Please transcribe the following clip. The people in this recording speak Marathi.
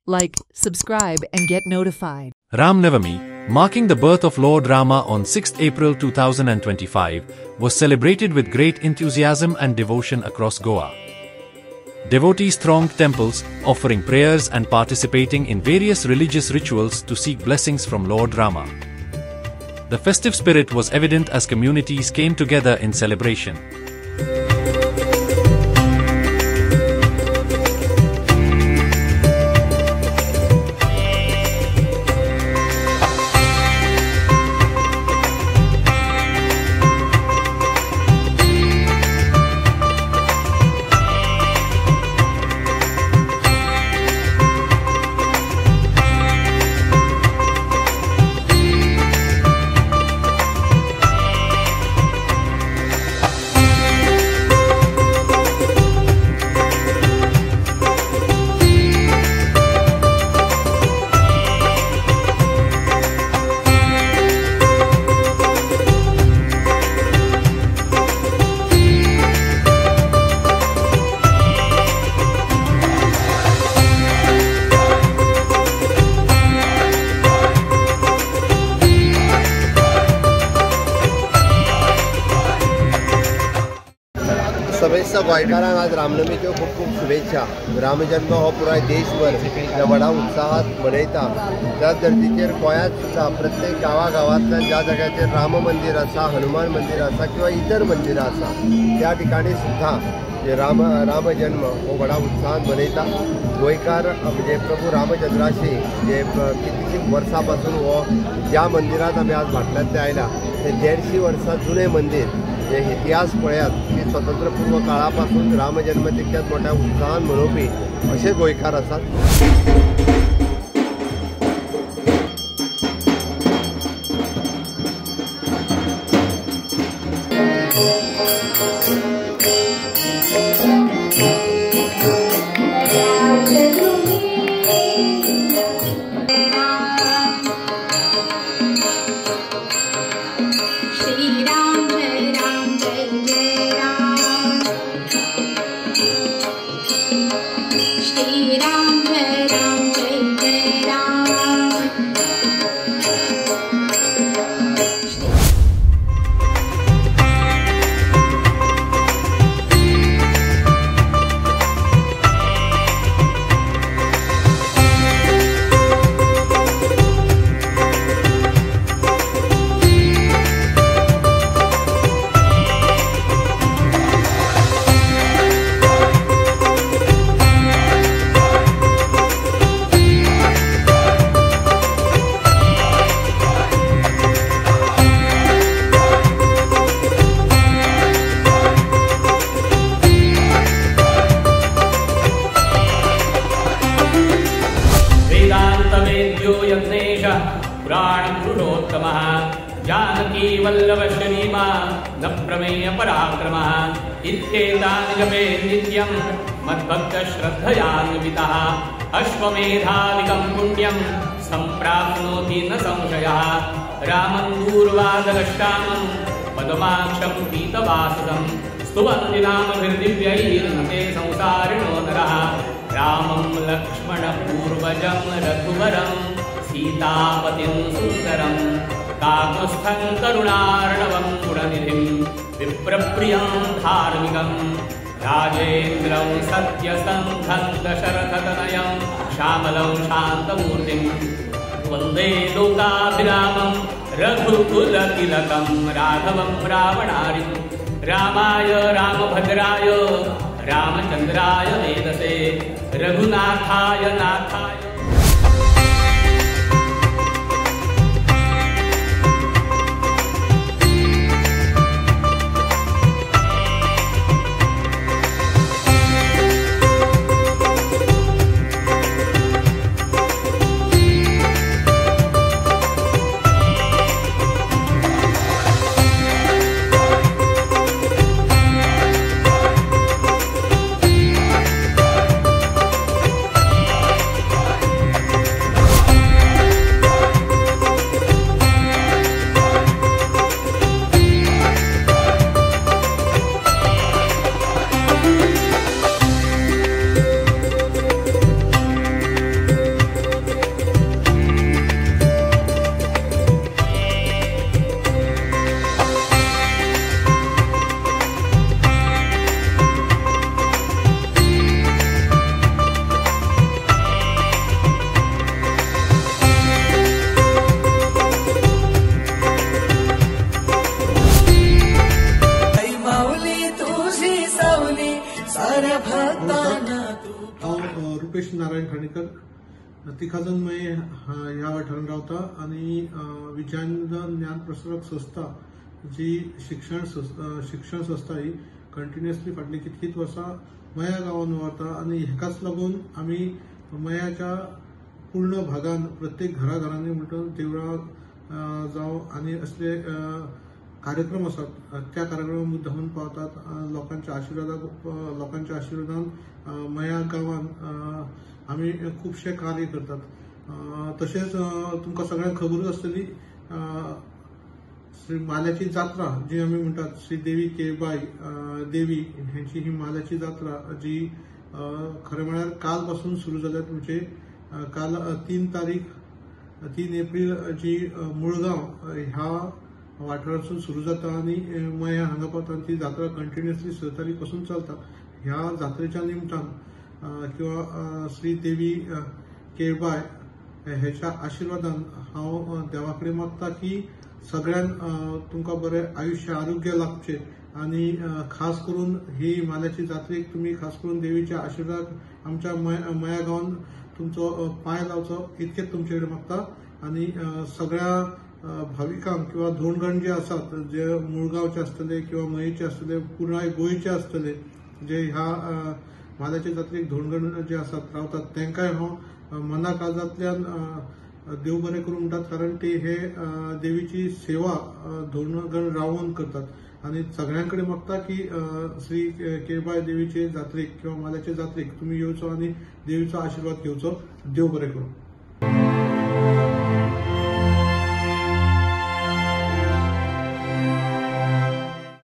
like, subscribe and get notified. Ram Navami, marking the birth of Lord Rama on 6th April 2025, was celebrated with great enthusiasm and devotion across Goa. Devotees thronged temples, offering prayers and participating in various religious rituals to seek blessings from Lord Rama. The festive spirit was evident as communities came together in celebration. सगळ्या गोंयकारांक आज रामनवमीच्यो खूब खूब शुभेच्छा. रामजन्म हो पुराय देशभर व्हडा उत्साहात मनयता. त्याच धर्तीचेर गोंयांत सुद्दां प्रत्येक गांवांतल्यान ज्या जाग्याचेर राम मंदिर आसा, हनुमान मंदिर आसा किंवा इतर मंदिरां आसा त्या ठिकाणी सुद्दां जे रामजन्म हो व्हडा उत्साहात मनयता. गोंयकार म्हणजे प्रभू रामचंद्राशी जे कितलीशीं वर्सां पासून हो ज्या मंदिरांत आमी आज भाटल्यातले आयला ते 150 वर्सां जुने मंदिर. हे इतिहास पळयात की स्वतंत्रपूर्व काळापासून रामजन्म तितक्याच मोठ्या उत्साहान मनोवपी असे गोंयकार आसात. पुराणपुरुषोत्तमः जानकी वल्लभ श्रीमान् न प्रमेय पराक्रमः इत्येतानि जपे नित्यं मद्भक्तश्रद्धयान्वितः अश्वमेधादिकं पुण्यं सम्प्राप्नोति न संशयः. रामं दूर्वादगश्यामं पद्माक्षं पीतवाससं स्तुवन्ति नामभिर्दिव्यैर्नते संसारिणो नरः. रामं लक्ष्मणपूर्वजं रघुवरं सीतापतिं सुन्दरं काकुत्स्थं करुणार्णवं गुणनिधिं विप्रप्रियं धार्मिकं राजेन्द्रं सत्यसन्धं दशरथतनयं श्यामलं शान्तमूर्तिं वन्दे लोकाभिरामं रघुकुलतिलकं राघवं रावणारिं. रामाय रामभद्राय रामचन्द्राय वेदसे रघुनाथाय नाथाय. नारायण ठाणेकर तिखाजन मये ह्या वाठारान रावता आणि विजयानंद ज्ञान प्रसारक संस्था जी शिक्षण संस्था ही कंटिन्युअसली फाटली कितकीच वर्सां मया गांवांत व्हरता आणि हेकाच लागून आमी मयाच्या पूर्ण भागान प्रत्येक घराघरांनी म्हणटा देवळां जावं आनी असले कार्यक्रम असतात त्या कार्यक्रमाक मुद्दामून पावतात लोकांच्या आशिर्वादान मया गांवांत आमी खुबशे कार्य करतात तशेंच तुमकां सगळ्यांक खबरूच आसतली श्री माल्याची जात्रा जी आमी म्हणटात श्री देवी केळबाई देवी हांची ही माल्याची जात्रा जी खरें म्हळ्यार काल पासून सुरू जाल्या म्हणजे काल 3 एप्रिल जी मुळगांव ह्या वाठारांतसून सुरू जाता आणि मया हांगा पावता ती जात्रा कंटिन्युअसली 6 तारीख पासून चलता. ह्या जात्रेच्या निमतान किंवा श्री देवी केळबाय हेच्या आशिर्वादान हांव देवा कडेन मागता की सगळ्यांक तुमकां बरें आयुष्य आरोग्य लाभचें आणि खास करून ही माल्याची जात्रेक तुम्ही खास करून देवीच्या आशिर्वाद आमच्या मया गांवांत तुमचो पांय लावचो इतकेच तुमचे कडेन मागता. आणि सगळ्या भाविकांक किंवा धोंडगण जे आसात जे मुळगांवचे आसतले किंवा मयेचे आसतले पुराय गोंयचे आसतले जे ह्या माल्याच्या जात्रेक धोंडगण जे आसात रावतात तांकांय हांव मना काळजांतल्यान देव बरें करूं म्हणटात कारण ते हे देवीची सेवा धोंडगण रावून करतात आणि सगळ्यां कडेन मागता की श्री केळबाई देवीचे जात्रेक किंवा माल्याचे जात्रेक तुम्ही येवचो आणि देवीचो आशिर्वाद घेवचो. देव बरें करूं.